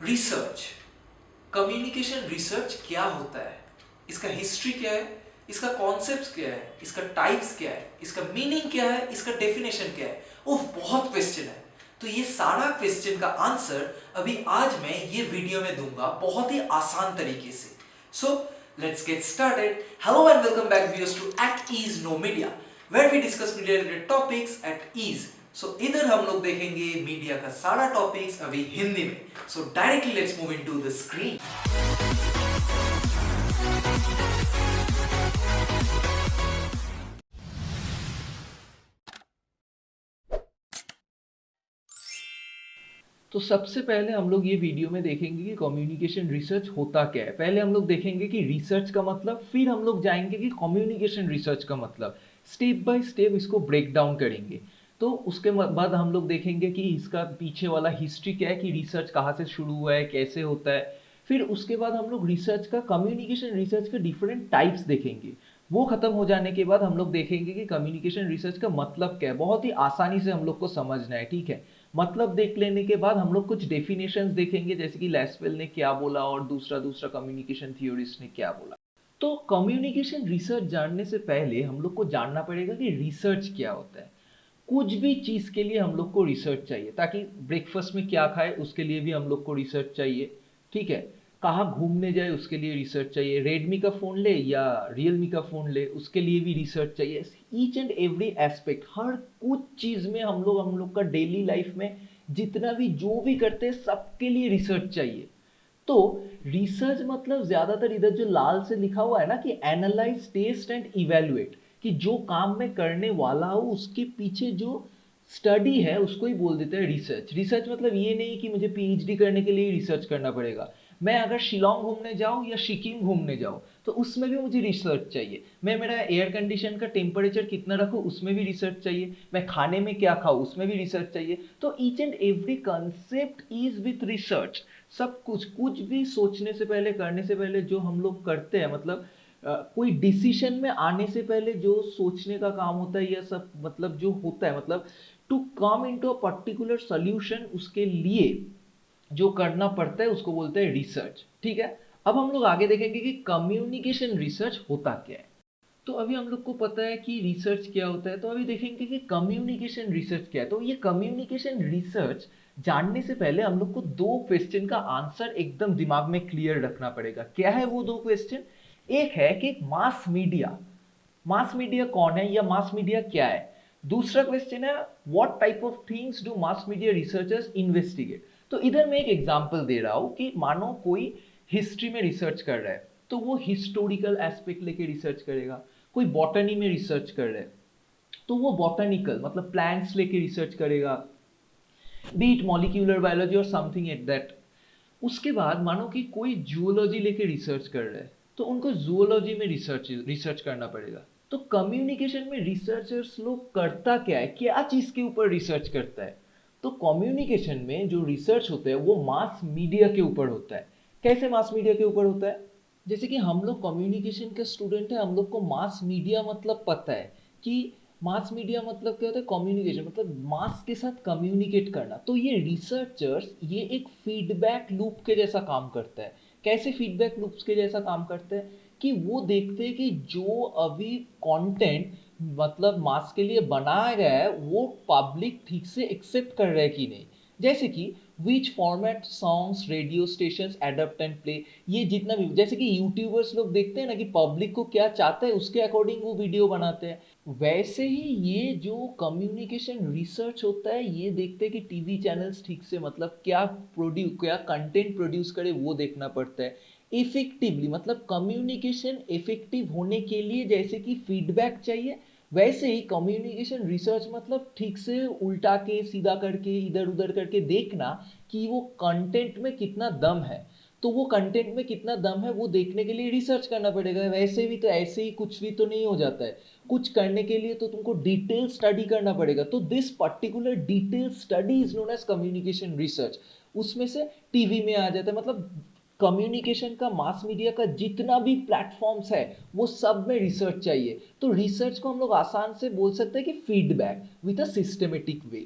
Research, communication research क्या होता है, इसका हिस्ट्री क्या है, इसका कॉन्सेप्ट क्या है, इसका टाइप्स क्या है, इसका मीनिंग क्या है, इसका डेफिनेशन क्या है। बहुत क्वेश्चन है। तो ये सारा क्वेश्चन का आंसर अभी आज मैं ये वीडियो में दूंगा बहुत ही आसान तरीके से। So let's get started. Hello and welcome back viewers to at ease no media, where we discuss media related topics at ease. So इधर हम लोग देखेंगे मीडिया का सारा टॉपिक्स अभी हिंदी में। सो directly let's move into the screen. तो सबसे पहले हम लोग ये वीडियो में देखेंगे कि कम्युनिकेशन रिसर्च होता क्या है। पहले हम लोग देखेंगे कि रिसर्च का मतलब, फिर हम लोग जाएंगे कि कम्युनिकेशन रिसर्च का मतलब। स्टेप बाय स्टेप इसको ब्रेक डाउन करेंगे। तो उसके बाद हम लोग देखेंगे कि इसका पीछे वाला हिस्ट्री क्या है, कि रिसर्च कहाँ से शुरू हुआ है, कैसे होता है। फिर उसके बाद हम लोग रिसर्च का, कम्युनिकेशन रिसर्च के डिफरेंट टाइप्स देखेंगे। वो खत्म हो जाने के बाद हम लोग देखेंगे कि कम्युनिकेशन रिसर्च का मतलब क्या है। बहुत ही आसानी से हम लोग को समझना है, ठीक है। मतलब देख लेने के बाद हम लोग कुछ डेफिनेशंस देखेंगे, जैसे कि लेस्वेल ने क्या बोला और दूसरा दूसरा कम्युनिकेशन थियोरिस्ट ने क्या बोला। तो कम्युनिकेशन रिसर्च जानने से पहले हम लोग को जानना पड़ेगा कि रिसर्च क्या होता है। कुछ भी चीज़ के लिए हम लोग को रिसर्च चाहिए, ताकि ब्रेकफास्ट में क्या खाए उसके लिए भी हम लोग को रिसर्च चाहिए, ठीक है। कहाँ घूमने जाए उसके लिए रिसर्च चाहिए, रेडमी का फ़ोन ले या रियलमी का फ़ोन ले उसके लिए भी रिसर्च चाहिए। ईच एंड एवरी एस्पेक्ट, हर कुछ चीज़ में हम लोग का डेली लाइफ में जितना भी जो भी करते हैं सबके लिए रिसर्च चाहिए। तो रिसर्च मतलब ज्यादातर इधर जो लाल से लिखा हुआ है ना, कि एनालाइज, टेस्ट एंड इवेलुएट, कि जो काम मैं करने वाला हूँ उसके पीछे जो स्टडी है उसको ही बोल देते हैं रिसर्च। रिसर्च मतलब ये नहीं कि मुझे पीएचडी करने के लिए रिसर्च करना पड़ेगा। मैं अगर शिलोंग घूमने जाऊँ या सिक्किम घूमने जाऊँ तो उसमें भी मुझे रिसर्च चाहिए। मैं मेरा एयर कंडीशन का टेम्परेचर कितना रखूँ उसमें भी रिसर्च चाहिए। मैं खाने में क्या खाऊँ उसमें भी रिसर्च चाहिए। तो each and every concept is with research. सब कुछ, कुछ भी सोचने से पहले, करने से पहले जो हम लोग करते हैं, मतलब कोई डिसीजन में आने से पहले जो सोचने का काम होता है, यह सब मतलब जो होता है, मतलब to come into a particular solution, उसके लिए जो करना पड़ता है उसको बोलते हैं रिसर्च, ठीक है। अब हम लोग आगे देखेंगे कि कम्युनिकेशन रिसर्च होता क्या है। तो अभी हम लोग को पता है कि रिसर्च क्या होता है, तो अभी देखेंगे कि कम्युनिकेशन रिसर्च क्या है। तो ये कम्युनिकेशन रिसर्च जानने से पहले हम लोग को दो क्वेश्चन का आंसर एकदम दिमाग में क्लियर रखना पड़ेगा। क्या है वो दो क्वेश्चन? एक है कि मास मीडिया, मास मीडिया कौन है या मास मीडिया क्या है। दूसरा क्वेश्चन है what type of things do mass media researchers investigate. तो इधर मैं एक एग्जांपल दे रहा हूं कि मानो कोई हिस्ट्री में रिसर्च कर रहा है तो वो हिस्टोरिकल एस्पेक्ट लेके रिसर्च करेगा। कोई बॉटनी में रिसर्च कर रहा है तो वो बॉटनिकल मतलब प्लांट्स लेके रिसर्च करेगा, बीट मॉलिक्यूलर बायोलॉजी और समथिंग एट दैट। उसके बाद मानो कि कोई जूलॉजी लेके रिसर्च कर रहा है तो उनको जूलॉजी में रिसर्च रिसर्च करना पड़ेगा। तो कम्युनिकेशन में रिसर्चर्स लोग करता क्या है, क्या चीज के ऊपर रिसर्च करता है? तो कम्युनिकेशन में जो रिसर्च होता है वो मास मीडिया के ऊपर होता है। कैसे मास मीडिया के ऊपर होता है? जैसे कि हम लोग कम्युनिकेशन के स्टूडेंट है, हम लोग को मास मीडिया मतलब पता है कि मास मीडिया मतलब क्या होता है। कम्युनिकेशन मतलब मास के साथ कम्युनिकेट करना। तो ये रिसर्चर्स ये एक फीडबैक लूप के जैसा काम करता है। कैसे फीडबैक लूप्स के जैसा काम करता है? कि वो देखते हैं कि जो अभी कंटेंट मतलब मास के लिए बनाया गया है वो पब्लिक ठीक से एक्सेप्ट कर रहा है कि नहीं। जैसे कि which format songs radio station adapt and play, ये जितना भी, जैसे कि यूट्यूबर्स लोग देखते हैं ना कि पब्लिक को क्या चाहता है उसके अकॉर्डिंग वो वीडियो बनाते हैं। वैसे ही ये जो कम्युनिकेशन रिसर्च होता है ये देखते हैं कि टीवी चैनल्स ठीक से मतलब क्या कंटेंट प्रोड्यूस करे वो देखना पड़ता है। इफेक्टिवली मतलब कम्युनिकेशन इफेक्टिव होने के लिए जैसे कि फीडबैक चाहिए, वैसे ही कम्युनिकेशन रिसर्च मतलब ठीक से उल्टा के सीधा करके इधर उधर करके देखना कि वो कंटेंट में कितना दम है। तो वो कंटेंट में कितना दम है वो देखने के लिए रिसर्च करना पड़ेगा। वैसे भी तो ऐसे ही कुछ भी तो नहीं हो जाता है। कुछ करने के लिए तो तुमको डिटेल स्टडी करना पड़ेगा। तो this particular detail study is known as communication research. उसमें से टीवी में आ जाता है, मतलब कम्युनिकेशन का, मास मीडिया का जितना भी प्लेटफॉर्म्स है वो सब में रिसर्च चाहिए। तो रिसर्च को हम लोग आसान से बोल सकते हैं कि feedback with a systematic way.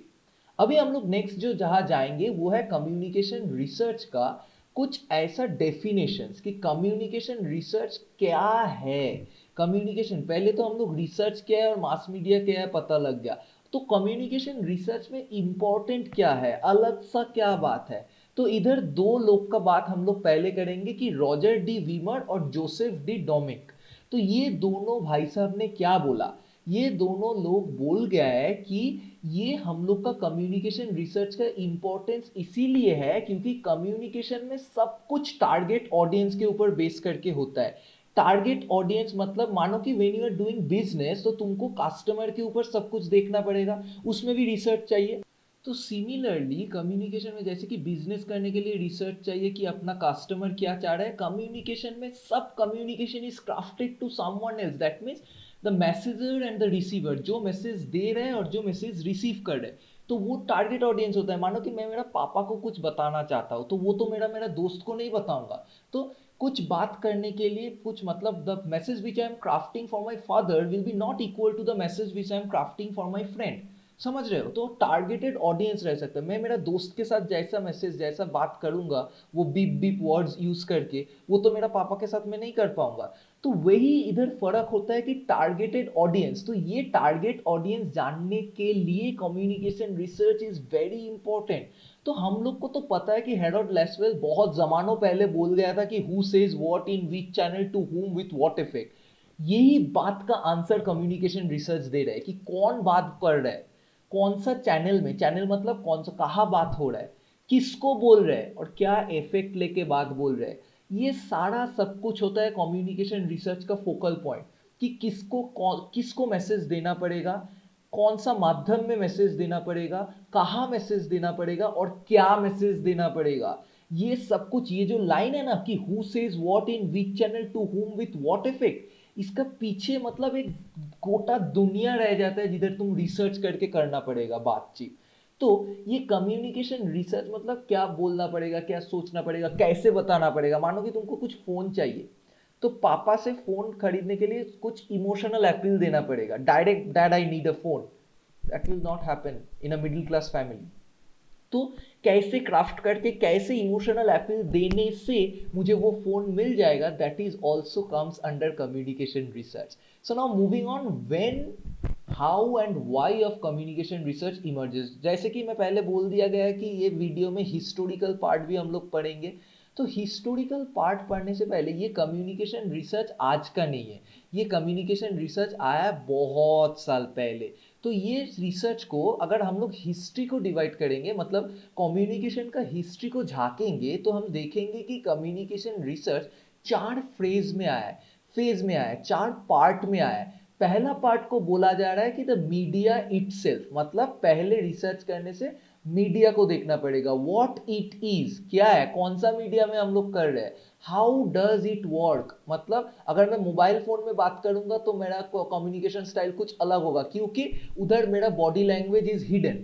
अभी हम लोग नेक्स्ट जो जहाँ जाएंगे वो है कम्युनिकेशन रिसर्च का कुछ ऐसा डेफिनेशंस कि कम्युनिकेशन रिसर्च क्या है। कम्युनिकेशन पहले तो हम लोग रिसर्च क्या है और मास मीडिया क्या है पता लग गया, तो कम्युनिकेशन रिसर्च में इम्पोर्टेंट क्या है, अलग सा क्या बात है। तो इधर दो लोग का बात हम लोग पहले करेंगे कि रॉजर डी वीमर और जोसेफ डी डोमिक। तो ये दोनों भाई साहब ने क्या बोला, ये दोनों लोग बोल गया है कि ये हम लोग का कम्युनिकेशन रिसर्च का इंपॉर्टेंस इसीलिए है क्योंकि कम्युनिकेशन में सब कुछ टारगेट ऑडियंस के ऊपर बेस करके होता है। टारगेट ऑडियंस मतलब मानो कि when you are doing business तो तुमको कस्टमर के ऊपर सब कुछ देखना पड़ेगा, उसमें भी रिसर्च चाहिए। तो सिमिलरली कम्युनिकेशन में जैसे कि बिजनेस करने के लिए रिसर्च चाहिए कि अपना कस्टमर क्या चाह रहा है, कम्युनिकेशन में सब communication is crafted to someone else, that means the messenger and the receiver, जो मैसेज दे रहे हैं और जो मैसेज रिसीव कर रहे हैं, तो वो टारगेट ऑडियंस होता है। मानो कि मैं मेरा पापा को कुछ बताना चाहता हूँ तो वो तो मेरा मेरा दोस्त को नहीं बताऊंगा। तो कुछ बात करने के लिए कुछ मतलब the message which I am crafting for my father will be not equal to the message which I am crafting for my friend. समझ रहे हो, तो टारगेटेड ऑडियंस रह सकता है। मैं मेरा दोस्त के साथ जैसा मैसेज जैसा बात करूंगा वो बीप बीप वर्ड्स यूज करके, वो तो मेरा पापा के साथ मैं नहीं कर पाऊंगा। तो वही इधर फर्क होता है कि टारगेटेड ऑडियंस, तो ये टारगेट ऑडियंस जानने के लिए communication research is very important. तो हम लोग को तो पता है कि हेरोल्ड लेसवेल बहुत जमानों पहले बोल गया था कि who says what in which channel to whom with what effect. यही बात का आंसर कम्युनिकेशन रिसर्च दे रहा है कि कौन बात कर रहा है, कौन सा चैनल में, चैनल मतलब कौन सा कहाँ बात हो रहा है, किसको बोल रहे हैं और क्या इफेक्ट लेके बात बोल रहे हैं। ये सारा सब कुछ होता है कम्युनिकेशन रिसर्च का फोकल पॉइंट कि किसको मैसेज देना पड़ेगा, कौन सा माध्यम में मैसेज देना पड़ेगा, कहाँ मैसेज देना पड़ेगा और क्या मैसेज देना पड़ेगा। ये सब कुछ, ये जो लाइन है ना कि who says what in which channel to whom with what effect, इसका पीछे मतलब एक गोटा दुनिया रह जाता है जिधर तुम रिसर्च करके करना पड़ेगा बातचीत। तो ये कम्युनिकेशन रिसर्च मतलब क्या बोलना पड़ेगा, क्या सोचना पड़ेगा, कैसे बताना पड़ेगा। मानो कि तुमको कुछ फोन चाहिए तो पापा से फोन खरीदने के लिए कुछ इमोशनल अपील देना पड़ेगा, direct dad I need a phone, that will not happen in a middle class family. तो कैसे क्राफ्ट करके कैसे इमोशनल अपील देने से मुझे वो फोन मिल जाएगा, that is also comes under communication research. So now moving on, when how and why of communication research emerges. जैसे कि मैं पहले बोल दिया गया है कि ये वीडियो में हिस्टोरिकल पार्ट भी हम लोग पढ़ेंगे। तो हिस्टोरिकल पार्ट पढ़ने से पहले, ये कम्युनिकेशन रिसर्च आज का नहीं है, ये कम्युनिकेशन रिसर्च आया बहुत साल पहले। तो ये रिसर्च को अगर हम लोग हिस्ट्री को डिवाइड करेंगे, मतलब कम्युनिकेशन का हिस्ट्री को झांकेंगे, तो हम देखेंगे कि कम्युनिकेशन रिसर्च चार फेज में आया है, चार पार्ट में आया है। पहला पार्ट को बोला जा रहा है कि द मीडिया इटसेल्फ, मतलब पहले रिसर्च करने से मीडिया को देखना पड़ेगा, व्हाट इट इज, क्या है, कौन सा मीडिया में हम लोग कर रहे हैं, हाउ डज इट वर्क, मतलब अगर मैं मोबाइल फोन में बात करूंगा तो मेरा कम्युनिकेशन स्टाइल कुछ अलग होगा क्योंकि उधर मेरा बॉडी लैंग्वेज इज हिडन।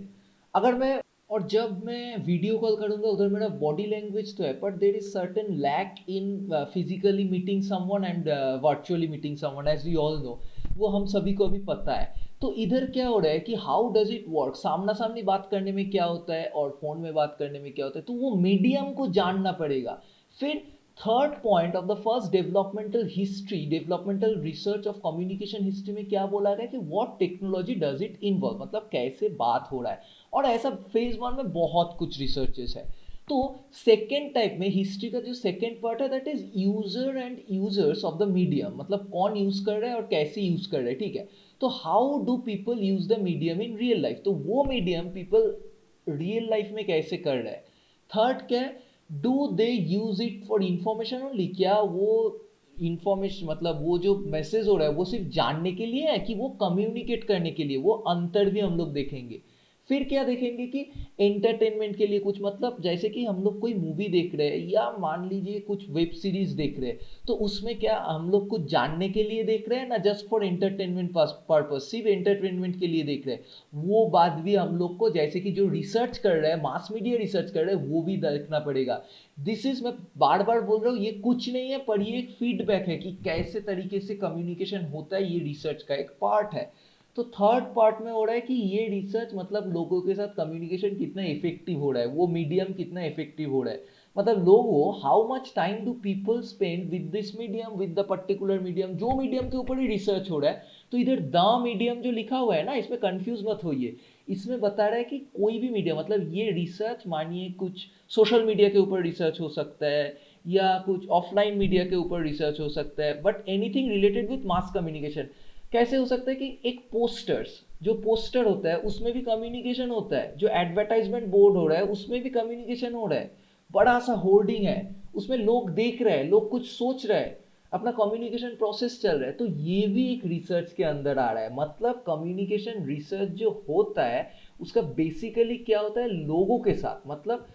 अगर मैं, और जब मैं वीडियो कॉल करूंगा उधर मेरा बॉडी लैंग्वेज तो है but there is certain lack in physically meeting someone and virtually meeting someone, as we all know, वो हम सभी को भी पता है। तो इधर क्या हो रहा है कि हाउ डज इट वर्क, सामना सामनी बात करने में क्या होता है और फोन में बात करने में क्या होता है, तो वो मीडियम को जानना पड़ेगा। फिर third point of the first developmental history, developmental research of communication history में क्या बोला गया कि what technology does it involve, मतलब कैसे बात हो रहा है। और ऐसा फेज वन में बहुत कुछ रिसर्चेस है। तो सेकेंड टाइप में हिस्ट्री का जो सेकेंड पार्ट है that is user and users of the medium, मतलब कौन यूज कर रहा है और कैसे यूज कर रहा है, ठीक है। तो how do people use the medium in real life, तो वो मीडियम पीपल रियल लाइफ में कैसे कर रहे हैं। थर्ड क्या है, do they use it for information only, क्या वो इंफॉर्मेशन मतलब वो जो मैसेज हो रहा है वो सिर्फ जानने के लिए है कि वो कम्युनिकेट करने के लिए, वो अंतर भी हम लोग देखेंगे। फिर क्या देखेंगे कि एंटरटेनमेंट के लिए कुछ, मतलब जैसे कि हम लोग कोई मूवी देख रहे हैं या मान लीजिए कुछ वेब सीरीज देख रहे हैं, तो उसमें क्या हम लोग कुछ जानने के लिए देख रहे हैं ना, जस्ट फॉर एंटरटेनमेंट पर्पज, सिर्फ एंटरटेनमेंट के लिए देख रहे हैं, वो बात भी हम लोग को, जैसे कि जो रिसर्च कर रहे हैं, मास मीडिया रिसर्च कर रहे हैं, वो भी देखना पड़ेगा। दिस इज, मैं बार बार बोल रहा हूँ, ये कुछ नहीं है पर ये एक फीडबैक है कि कैसे तरीके से कम्युनिकेशन होता है, ये रिसर्च का एक पार्ट है। तो थर्ड पार्ट में हो रहा है कि ये रिसर्च मतलब लोगों के साथ कम्युनिकेशन कितना इफेक्टिव हो रहा है, वो मीडियम कितना इफेक्टिव हो रहा है, मतलब लोगों how much time do people spend with this medium, with the particular medium, जो मीडियम के ऊपर ही रिसर्च हो रहा है। तो इधर द मीडियम जो लिखा हुआ है ना, इसमें कंफ्यूज मत होइए, इसमें बता रहा है कि कोई भी मीडियम, मतलब ये रिसर्च मानिए कुछ सोशल मीडिया के ऊपर रिसर्च हो सकता है या कुछ ऑफलाइन मीडिया के ऊपर रिसर्च हो सकता है, but anything related with mass communication. कैसे हो सकता है कि एक पोस्टर्स, जो पोस्टर होता है उसमें भी कम्युनिकेशन होता है, जो एडवर्टाइजमेंट बोर्ड हो रहा है उसमें भी कम्युनिकेशन हो रहा है, बड़ा सा होर्डिंग है उसमें लोग देख रहे हैं, लोग कुछ सोच रहे हैं, अपना कम्युनिकेशन प्रोसेस चल रहा है, तो ये भी एक रिसर्च के अंदर आ रहा है। मतलब कम्युनिकेशन रिसर्च जो होता है उसका बेसिकली क्या होता है, लोगों के साथ, मतलब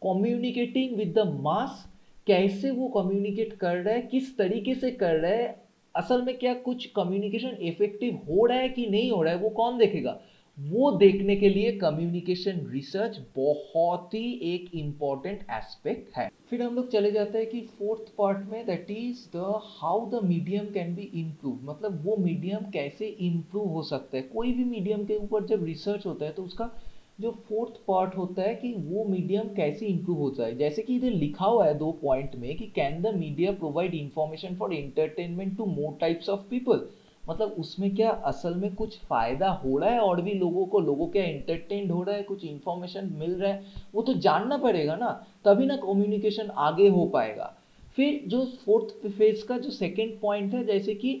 कम्युनिकेटिंग विद द मास, कैसे वो कम्युनिकेट कर रहा है, किस तरीके से कर रहा है, असल में क्या कुछ कम्युनिकेशन इफेक्टिव हो रहा है कि नहीं हो रहा है, वो कौन देखेगा, वो देखने के लिए कम्युनिकेशन रिसर्च बहुत ही एक इंपॉर्टेंट एस्पेक्ट है। फिर हम लोग चले जाते हैं कि फोर्थ पार्ट में, that is the how the medium can be improve, मतलब वो मीडियम कैसे इम्प्रूव हो सकता है। कोई भी मीडियम के ऊपर जब रिसर्च होता है तो उसका जो फोर्थ पार्ट होता है कि वो मीडियम कैसे इंप्रूव होता है। जैसे कि इधर लिखा हुआ है 2 पॉइंट में कि can the media provide information for entertainment to more types of people, मतलब उसमें क्या असल में कुछ फायदा हो रहा है और भी लोगों को, लोगों क्या एंटरटेन्ड हो रहा है, कुछ इंफॉर्मेशन मिल रहा है, वो तो जानना पड़ेगा ना, तभी ना कम्युनिकेशन आगे हो पाएगा। फिर जो फोर्थ फेज का जो सेकेंड पॉइंट है, जैसे कि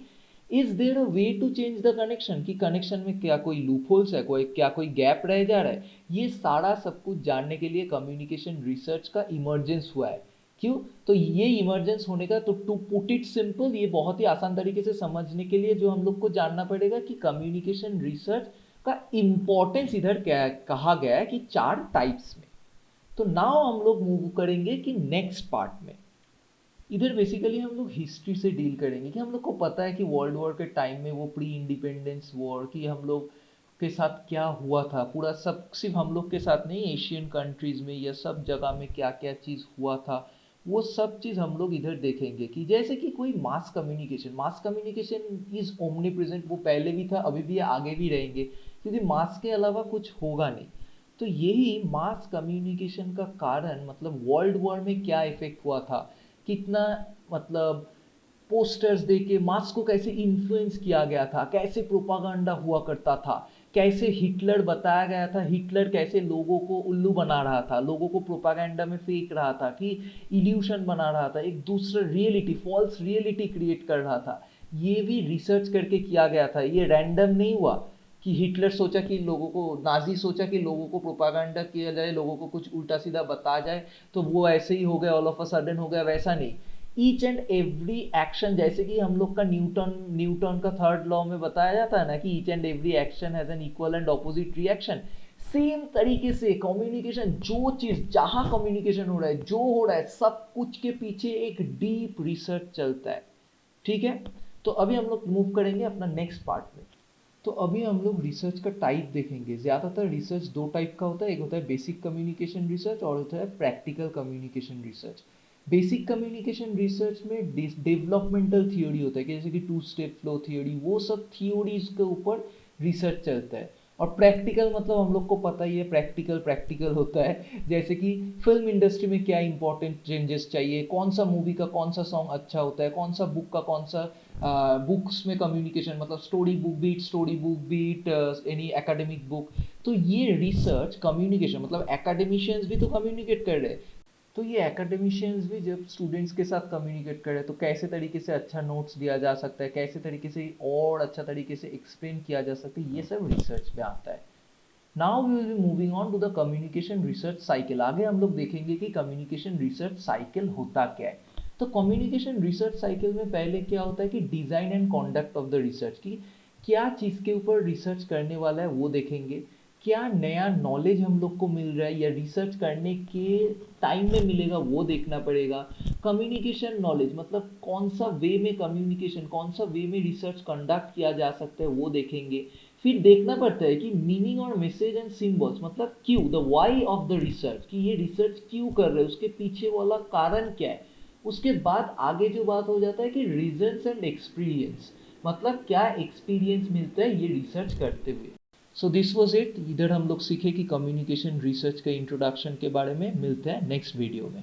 is there a way to change the connection, कि कनेक्शन में क्या कोई लूप होल्स है, कोई क्या कोई गैप रह जा रहा है, ये सारा सब कुछ जानने के लिए कम्युनिकेशन रिसर्च का इमरजेंस हुआ है। क्यों, तो ये इमरजेंस होने का, तो टू पुट इट सिंपल, ये बहुत ही आसान तरीके से समझने के लिए जो हम लोग को जानना पड़ेगा कि कम्युनिकेशन रिसर्च का इम्पोर्टेंस इधर क्या कहा गया है कि 4 टाइप्स में। तो नाउ हम लोग मूव करेंगे कि नेक्स्ट पार्ट में, इधर बेसिकली हम लोग हिस्ट्री से डील करेंगे कि हम लोग को पता है कि वर्ल्ड वॉर के टाइम में वो प्री इंडिपेंडेंस वॉर की हम लोग के साथ क्या हुआ था, पूरा सब, सिर्फ हम लोग के साथ नहीं, एशियन कंट्रीज में या सब जगह में क्या क्या चीज़ हुआ था, वो सब चीज़ हम लोग इधर देखेंगे। कि जैसे कि कोई mass communication, mass communication is omni present, वो पहले भी था, अभी भी है, आगे भी रहेंगे, क्योंकि मास के अलावा कुछ होगा नहीं। तो यही मास कम्युनिकेशन का कारण, मतलब वर्ल्ड वॉर में क्या इफेक्ट हुआ था, कितना, मतलब पोस्टर्स देके मास को कैसे इन्फ्लुएंस किया गया था, कैसे प्रोपागंडा हुआ करता था, कैसे हिटलर बताया गया था, हिटलर कैसे लोगों को उल्लू बना रहा था, लोगों को प्रोपागंडा में फेंक रहा था, कि इल्यूशन बना रहा था, एक दूसरा रियलिटी, फॉल्स रियलिटी क्रिएट कर रहा था। ये भी रिसर्च करके किया गया था, ये रैंडम नहीं हुआ कि हिटलर सोचा कि लोगों को, नाजी सोचा कि लोगों को प्रोपागंडा किया जाए, लोगों को कुछ उल्टा सीधा बता जाए, तो वो ऐसे ही हो गया, ऑल ऑफ अ सडन हो गया, वैसा नहीं। ईच एंड एवरी एक्शन, जैसे कि हम लोग का न्यूटन न्यूटन का थर्ड लॉ में बताया जाता है ना कि each and every action has an equal and opposite reaction, same तरीके से कम्युनिकेशन, जो चीज जहां कम्युनिकेशन हो रहा है, जो हो रहा है, सब कुछ के पीछे एक डीप रिसर्च चलता है। ठीक है, तो अभी हम लोग मूव करेंगे अपना नेक्स्ट पार्ट में। तो अभी हम लोग रिसर्च का टाइप देखेंगे। ज़्यादातर रिसर्च 2 टाइप का होता है, एक होता है बेसिक कम्युनिकेशन रिसर्च और होता है practical communication research. Basic communication research में डेवलपमेंटल थियोरी होता है, कि जैसे कि 2 स्टेप फ्लो थियोरी, वो सब थियोरीज के ऊपर रिसर्च चलता है। और प्रैक्टिकल मतलब हम लोग को पता ही है, प्रैक्टिकल प्रैक्टिकल होता है, जैसे कि फिल्म इंडस्ट्री में क्या इंपॉर्टेंट चेंजेस चाहिए, कौन सा मूवी का कौन सा सॉन्ग अच्छा होता है, कौन सा बुक का कौन सा, बुक्स में कम्युनिकेशन, मतलब story book beat any academic book. तो ये रिसर्च कम्युनिकेशन, मतलब एकेडमिशियंस भी तो कम्युनिकेट कर रहे हैं, तो ये एकेडमिशियंस भी जब स्टूडेंट्स के साथ कम्युनिकेट करें तो कैसे तरीके से अच्छा नोट्स दिया जा सकता है, कैसे तरीके से और अच्छा तरीके से एक्सप्लेन किया जा सकता है, ये सब रिसर्च में आता है। Now we will be moving on to the communication research cycle. आगे हम लोग देखेंगे कि कम्युनिकेशन रिसर्च साइकिल होता क्या है। तो कम्युनिकेशन रिसर्च साइकिल में पहले क्या होता है कि design and conduct of the research, की क्या चीज़ के ऊपर रिसर्च करने वाला है वो देखेंगे, क्या नया नॉलेज हम लोग को मिल रहा है या रिसर्च करने के टाइम में मिलेगा वो देखना पड़ेगा। कम्युनिकेशन नॉलेज मतलब कौन सा वे में कम्युनिकेशन, कौन सा वे में रिसर्च कंडक्ट किया जा सकता है वो देखेंगे। फिर देखना पड़ता है कि मीनिंग और मैसेज एंड सिंबल्स, मतलब क्यों, the why of the research, कि ये रिसर्च क्यों कर रहे हैं, उसके पीछे वाला कारण क्या है। उसके बाद आगे जो बात हो जाता है कि रीजंस एंड एक्सपीरियंस, मतलब क्या एक्सपीरियंस मिलता है ये रिसर्च करते हुए। So this was it. इधर हम लोग सीखे कि कम्युनिकेशन रिसर्च के इंट्रोडक्शन के बारे में। मिलते हैं नेक्स्ट वीडियो में।